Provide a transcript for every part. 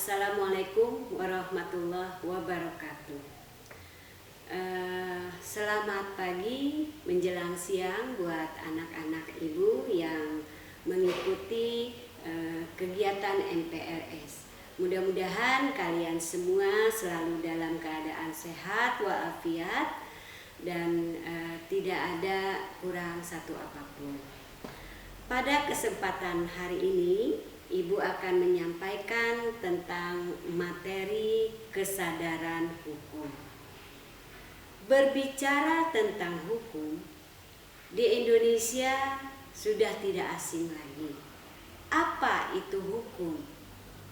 Assalamualaikum warahmatullahi wabarakatuh. Selamat pagi menjelang siang buat anak-anak ibu yang mengikuti kegiatan MPRS. Mudah-mudahan kalian semua selalu dalam keadaan sehat walafiat dan tidak ada kurang satu apapun. Pada kesempatan hari ini, Ibu akan menyampaikan tentang materi kesadaran hukum. Berbicara tentang hukum, di Indonesia sudah tidak asing lagi. Apa itu hukum?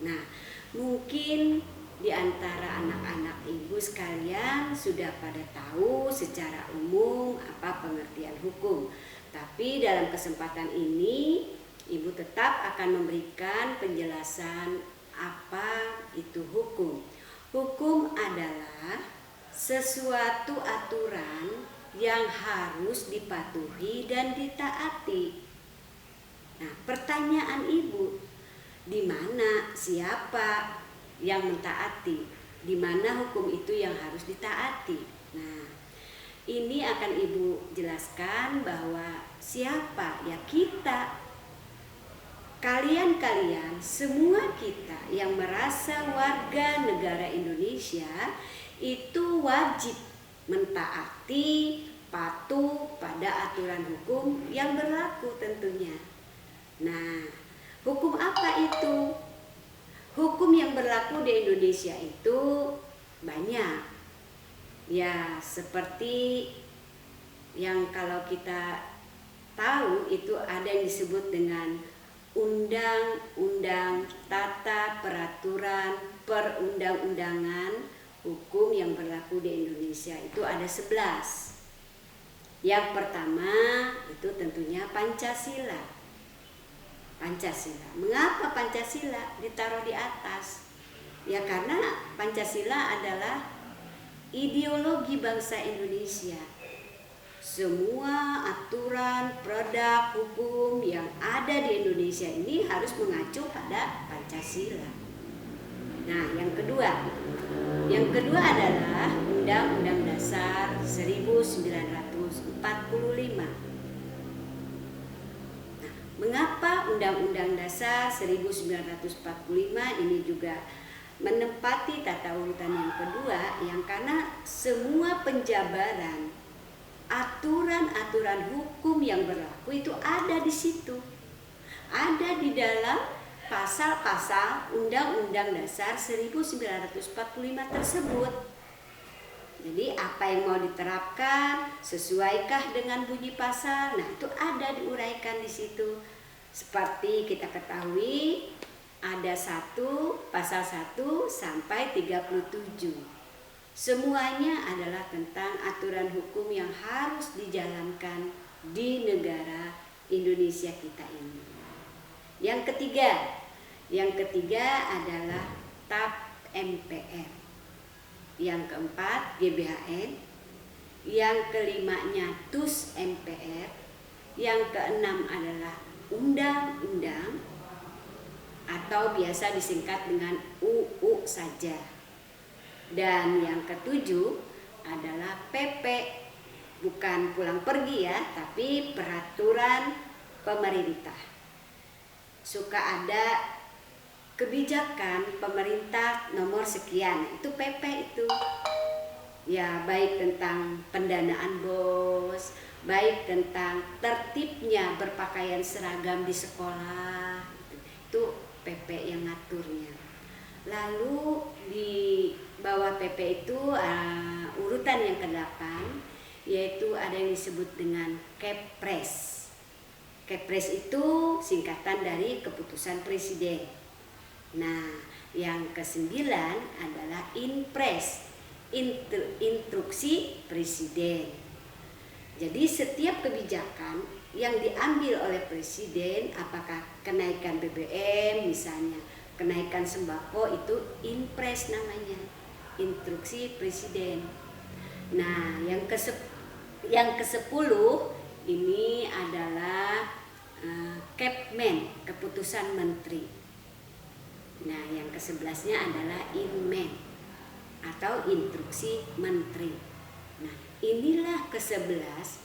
Nah, mungkin di antara anak-anak ibu sekalian sudah pada tahu secara umum apa pengertian hukum. Tapi dalam kesempatan ini, Ibu tetap akan memberikan penjelasan apa itu hukum. Hukum adalah sesuatu aturan yang harus dipatuhi dan ditaati. Nah, pertanyaan Ibu, di mana siapa yang mentaati? Di mana hukum itu yang harus ditaati? Nah, ini akan Ibu jelaskan bahwa siapa? Ya kita. Kalian semua kita yang merasa warga negara Indonesia itu wajib mentaati, patuh pada aturan hukum yang berlaku tentunya. Nah, hukum apa itu? Hukum yang berlaku di Indonesia itu banyak. Ya, seperti yang kalau kita tahu itu ada yang disebut dengan Undang-Undang Tata Peraturan Perundang-undangan Hukum yang berlaku di Indonesia itu ada 11. Yang pertama itu tentunya Pancasila. Pancasila. Mengapa Pancasila ditaruh di atas? Ya karena Pancasila adalah ideologi bangsa Indonesia. Semua aturan, produk, hukum yang ada di Indonesia ini harus mengacu pada Pancasila. Nah, yang kedua adalah Undang-Undang Dasar 1945. Nah, mengapa Undang-Undang Dasar 1945 ini juga menempati tata urutan yang kedua? Yang karena semua penjabaran aturan-aturan hukum yang berlaku itu ada di situ. Ada di dalam pasal-pasal Undang-Undang Dasar 1945 tersebut. Jadi apa yang mau diterapkan, sesuaikah dengan bunyi pasal? Nah, itu ada diuraikan di situ. Seperti kita ketahui ada pasal 1 sampai 37. Semuanya adalah tentang aturan hukum yang harus dijalankan di negara Indonesia kita ini. Yang ketiga adalah TAP MPR. Yang keempat GBHN. Yang kelimanya TUS MPR. Yang keenam adalah undang-undang atau biasa disingkat dengan UU saja. Dan yang ketujuh adalah PP, bukan pulang pergi ya, tapi peraturan pemerintah. Suka ada kebijakan pemerintah nomor sekian, itu PP itu. Ya, baik tentang pendanaan BOS, baik tentang tertibnya berpakaian seragam di sekolah, itu PP yang ngaturnya. Lalu di bawah PP itu urutan yang ke-8, yaitu ada yang disebut dengan Kepres. Kepres itu singkatan dari keputusan presiden. Nah, yang ke-9 adalah Inpres, instruksi presiden. Jadi setiap kebijakan yang diambil oleh presiden, apakah kenaikan BBM misalnya, kenaikan sembako, itu Inpres namanya, instruksi presiden. Nah, yang ke-10 ini adalah Kepmen, keputusan menteri. Nah, yang ke-11-nya adalah Inmen atau instruksi menteri. Nah, inilah ke-11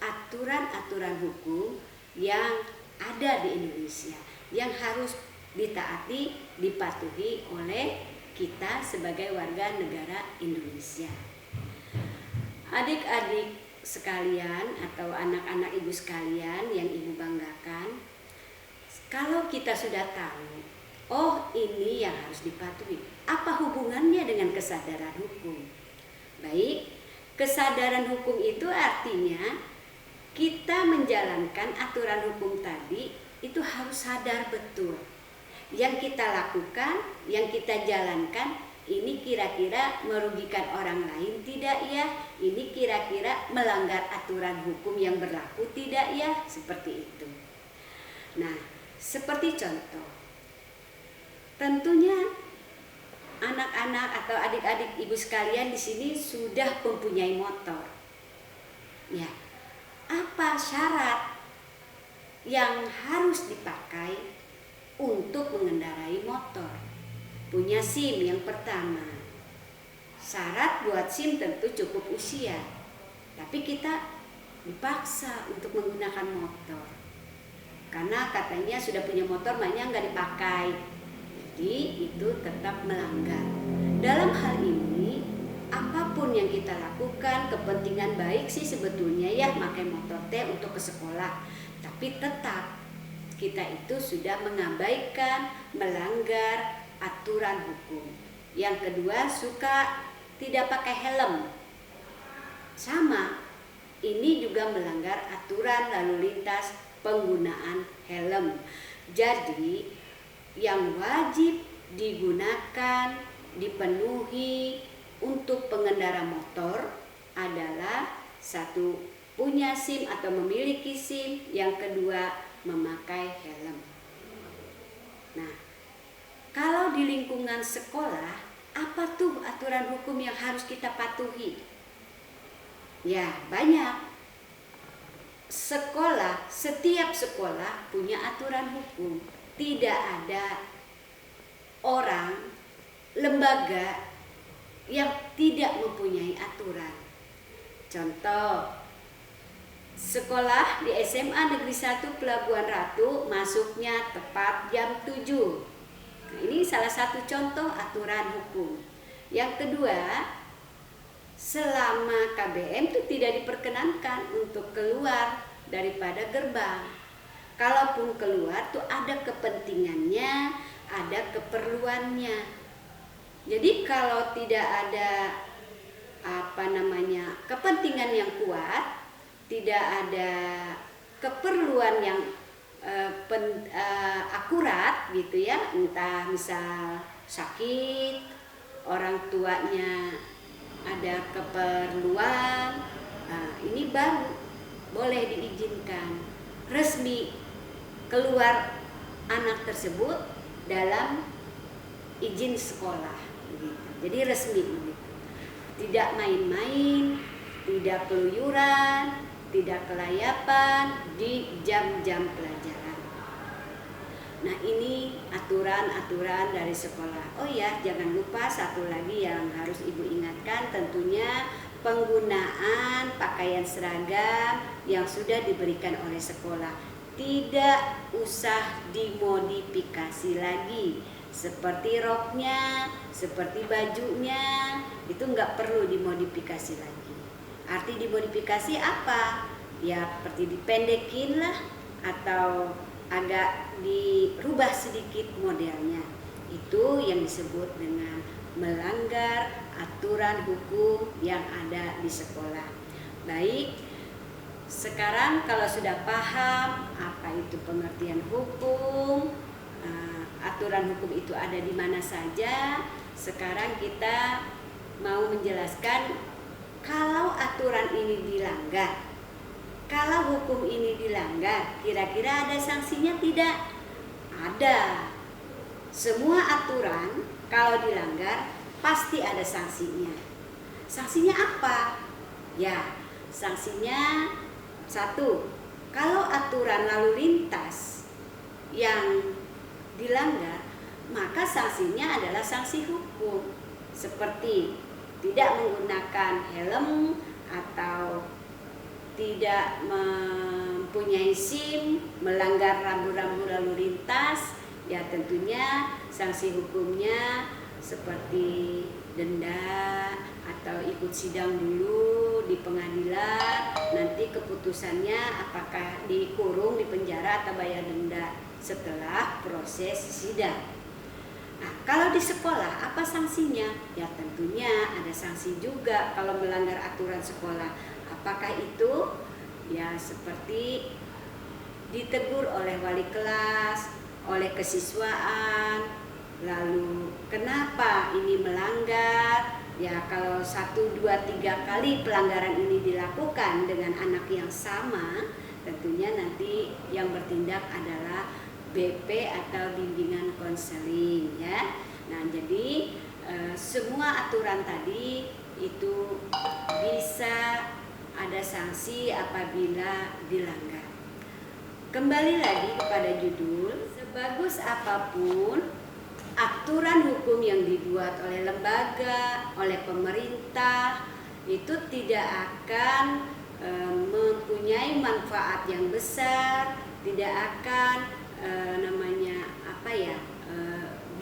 aturan-aturan hukum yang ada di Indonesia yang harus ditaati, dipatuhi oleh kita sebagai warga negara Indonesia. Adik-adik sekalian atau anak-anak ibu sekalian yang ibu banggakan, kalau kita sudah tahu, oh ini yang harus dipatuhi, apa hubungannya dengan kesadaran hukum? Baik, kesadaran hukum itu artinya kita menjalankan aturan hukum tadi itu harus sadar betul. Yang kita lakukan, yang kita jalankan, ini kira-kira merugikan orang lain tidak ya? Ini kira-kira melanggar aturan hukum yang berlaku tidak ya? Seperti itu. Nah, seperti contoh, tentunya anak-anak atau adik-adik ibu sekalian di sini sudah mempunyai motor. Ya, apa syarat yang harus dipakai untuk mengendarai motor? Punya SIM yang pertama. Syarat buat SIM tentu cukup usia. Tapi kita dipaksa untuk menggunakan motor. Karena katanya sudah punya motor banyak nggak dipakai. Jadi itu tetap melanggar. Dalam hal ini apapun yang kita lakukan, kepentingan baik sih sebetulnya ya pakai motor teh untuk ke sekolah. Tapi tetap kita itu sudah mengabaikan, melanggar aturan hukum. Yang kedua, suka tidak pakai helm. Sama, ini juga melanggar aturan lalu lintas penggunaan helm. Jadi, yang wajib digunakan, dipenuhi untuk pengendara motor adalah satu, punya SIM atau memiliki SIM. Yang kedua, memakai helm. Nah, kalau di lingkungan sekolah, apa tuh aturan hukum yang harus kita patuhi? Ya, banyak. Sekolah, setiap sekolah punya aturan hukum. Tidak ada orang, lembaga yang tidak mempunyai aturan. Contoh, sekolah di SMA Negeri 1 Pelabuhan Ratu masuknya tepat jam 7. Nah, ini salah satu contoh aturan hukum. Yang kedua, selama KBM itu tidak diperkenankan untuk keluar daripada gerbang. Kalaupun keluar tuh ada kepentingannya, ada keperluannya. Jadi kalau tidak ada kepentingan yang kuat, tidak ada keperluan yang akurat gitu ya, entah misal sakit, orang tuanya ada keperluan, nah, ini baru boleh diizinkan resmi keluar anak tersebut dalam izin sekolah gitu. Jadi resmi gitu. Tidak main-main, tidak keluyuran, tidak kelayapan di jam-jam pelajaran. Nah, ini aturan-aturan dari sekolah. Oh ya, jangan lupa satu lagi yang harus Ibu ingatkan, tentunya penggunaan pakaian seragam yang sudah diberikan oleh sekolah. Tidak usah dimodifikasi lagi. Seperti roknya, seperti bajunya, itu nggak perlu dimodifikasi lagi. Arti dimodifikasi apa? Ya seperti dipendekin lah, atau agak dirubah sedikit modelnya. Itu yang disebut dengan melanggar aturan hukum yang ada di sekolah. Baik, sekarang kalau sudah paham apa itu pengertian hukum, aturan hukum itu ada di mana saja, sekarang kita mau menjelaskan kalau aturan ini dilanggar, kalau hukum ini dilanggar, kira-kira ada sanksinya tidak? Ada. Semua aturan kalau dilanggar pasti ada sanksinya. Sanksinya apa? Ya, sanksinya satu, kalau aturan lalu lintas yang dilanggar, maka sanksinya adalah sanksi hukum, seperti tidak menggunakan helm atau tidak mempunyai SIM, melanggar rambu-rambu lalu lintas. Ya tentunya sanksi hukumnya seperti denda atau ikut sidang dulu di pengadilan, nanti keputusannya apakah dikurung di penjara atau bayar denda setelah proses sidang. Nah, kalau di sekolah apa sanksinya? Ya tentunya ada sanksi juga kalau melanggar aturan sekolah. Apakah itu? Ya seperti ditegur oleh wali kelas, oleh kesiswaan. Lalu kenapa ini melanggar? Ya kalau 1, 2, 3 kali pelanggaran ini dilakukan dengan anak yang sama, tentunya nanti yang bertindak adalah BP atau bimbingan konseling ya. Nah jadi semua aturan tadi itu bisa ada sanksi apabila dilanggar. Kembali lagi kepada judul, sebagus apapun aturan hukum yang dibuat oleh lembaga, oleh pemerintah itu tidak akan mempunyai manfaat yang besar, tidak akan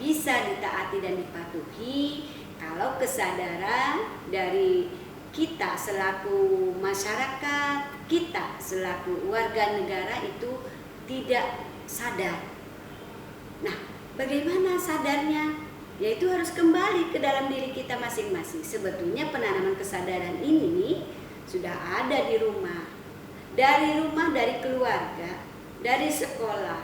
bisa ditaati dan dipatuhi kalau kesadaran dari kita selaku masyarakat, kita selaku warga negara itu tidak sadar. Nah, bagaimana sadarnya? Yaitu harus kembali ke dalam diri kita masing-masing. Sebetulnya penanaman kesadaran ini sudah ada di rumah, dari keluarga, dari sekolah,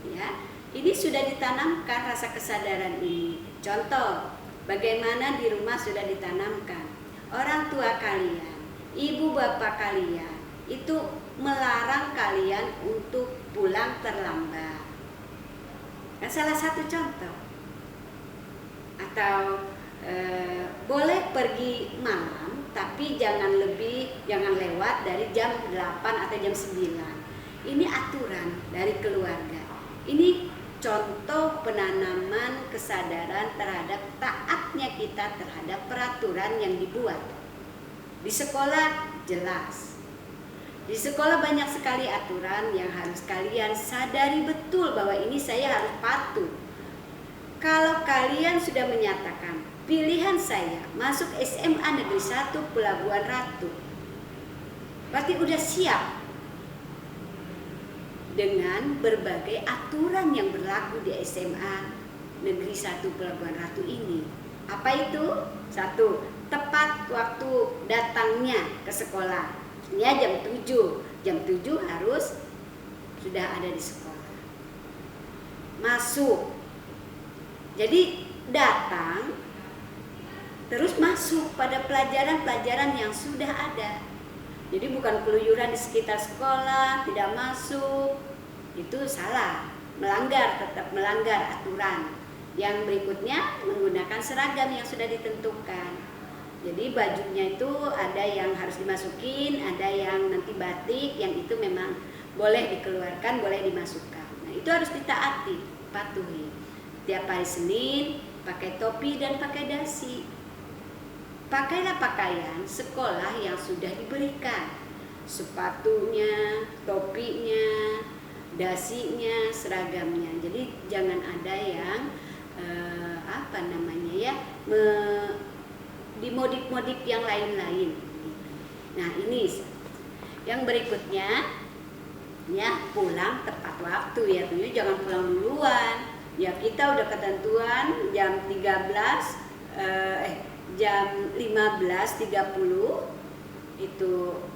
ya. Ini sudah ditanamkan rasa kesadaran ini. Contoh, bagaimana di rumah sudah ditanamkan. Orang tua kalian, ibu bapak kalian, itu melarang kalian untuk pulang terlambat. Kan salah satu contoh. Atau boleh pergi malam, tapi jangan lewat dari jam 8 atau jam 9. Ini aturan dari keluarga. Ini contoh penanaman kesadaran terhadap taatnya kita terhadap peraturan yang dibuat. Di sekolah jelas. Di sekolah banyak sekali aturan yang harus kalian sadari betul bahwa ini saya harus patuh. Kalau kalian sudah menyatakan pilihan saya masuk SMA Negeri 1 Pelabuhan Ratu, berarti udah siap dengan berbagai aturan yang berlaku di SMA Negeri 1 Pelabuhan Ratu ini. Apa itu? 1. Tepat waktu datangnya ke sekolah. Ya jam 7. Jam 7 harus sudah ada di sekolah. Masuk. Jadi datang terus masuk pada pelajaran-pelajaran yang sudah ada. Jadi bukan keluyuran di sekitar sekolah, tidak masuk, itu salah, tetap melanggar aturan. Yang berikutnya menggunakan seragam yang sudah ditentukan. Jadi bajunya itu ada yang harus dimasukin, ada yang nanti batik, yang itu memang boleh dikeluarkan, boleh dimasukkan. Nah itu harus ditaati, patuhi. Tiap hari Senin pakai topi dan pakai dasi. Pakailah pakaian sekolah yang sudah diberikan, sepatunya, topinya, dasinya, seragamnya. Jadi jangan ada yang dimodif-modif yang lain-lain. Nah ini yang berikutnya, ya pulang tepat waktu ya, jangan pulang duluan. Ya kita udah ketentuan jam 15.30 itu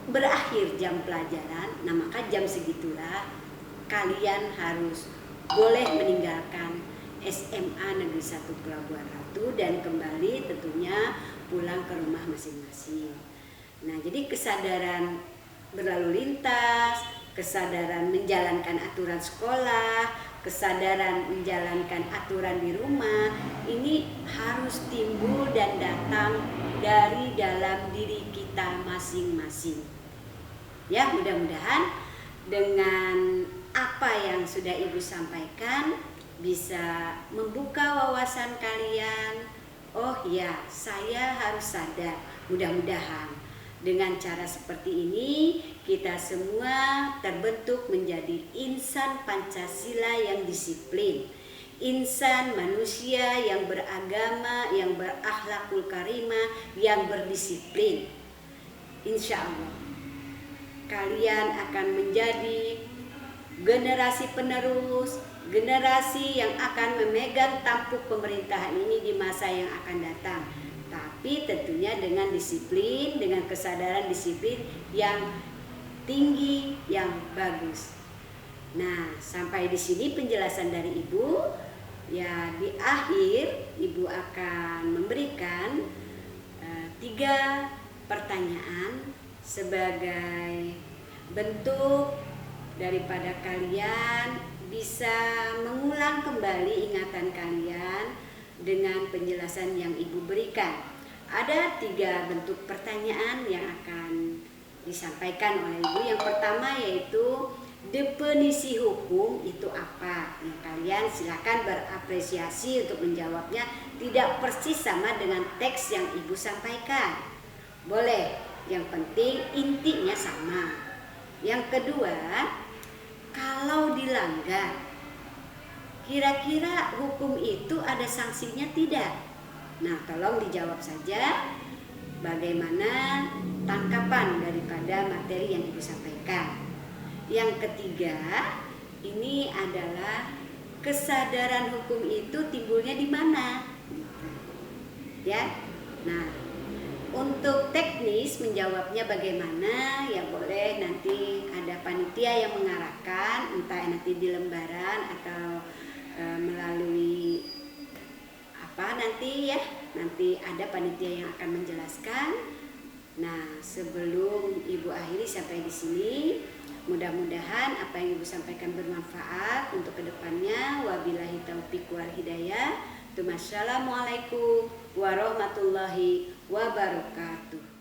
berakhir jam pelajaran. Nah maka jam segitulah kalian harus boleh meninggalkan SMA Negeri 1 Pelabuhan Ratu dan kembali tentunya pulang ke rumah masing-masing. Nah jadi kesadaran berlalu lintas, kesadaran menjalankan aturan sekolah, kesadaran menjalankan aturan di rumah, ini harus timbul dan datang dari dalam diri kita masing-masing. Ya, mudah-mudahan dengan apa yang sudah Ibu sampaikan bisa membuka wawasan kalian. Oh ya, saya harus sadar. Mudah-mudahan dengan cara seperti ini kita semua terbentuk menjadi insan Pancasila yang disiplin, insan manusia yang beragama, yang berakhlakul karimah, yang berdisiplin. Insya Allah kalian akan menjadi generasi penerus, generasi yang akan memegang tampuk pemerintahan ini di masa yang akan datang. Tapi tentunya dengan disiplin, dengan kesadaran disiplin yang tinggi, yang bagus. Nah, sampai di sini penjelasan dari Ibu. Ya, di akhir Ibu akan memberikan 3 pertanyaan sebagai bentuk daripada kalian bisa mengulang kembali ingatan kalian dengan penjelasan yang Ibu berikan. Ada 3 bentuk pertanyaan yang akan disampaikan oleh Ibu. Yang pertama yaitu definisi hukum itu apa? Ya, kalian silakan berapresiasi untuk menjawabnya. Tidak persis sama dengan teks yang Ibu sampaikan. Boleh, yang penting intinya sama. Yang kedua, kalau dilanggar, kira-kira hukum itu ada sanksinya tidak? Nah, tolong dijawab saja bagaimana tangkapan daripada materi yang Ibu sampaikan. Yang ketiga, ini adalah kesadaran hukum itu timbulnya di mana? Ya. Nah, untuk teknis menjawabnya bagaimana, ya boleh nanti ada panitia yang mengarahkan, entah nanti di lembaran atau melalui apa nanti ya, nanti ada panitia yang akan menjelaskan. Nah, sebelum Ibu akhiri sampai di sini, mudah-mudahan apa yang Ibu sampaikan bermanfaat untuk kedepannya. Wabillahi taufiq wal hidayah. Assalamualaikum warahmatullahi wabarakatuh.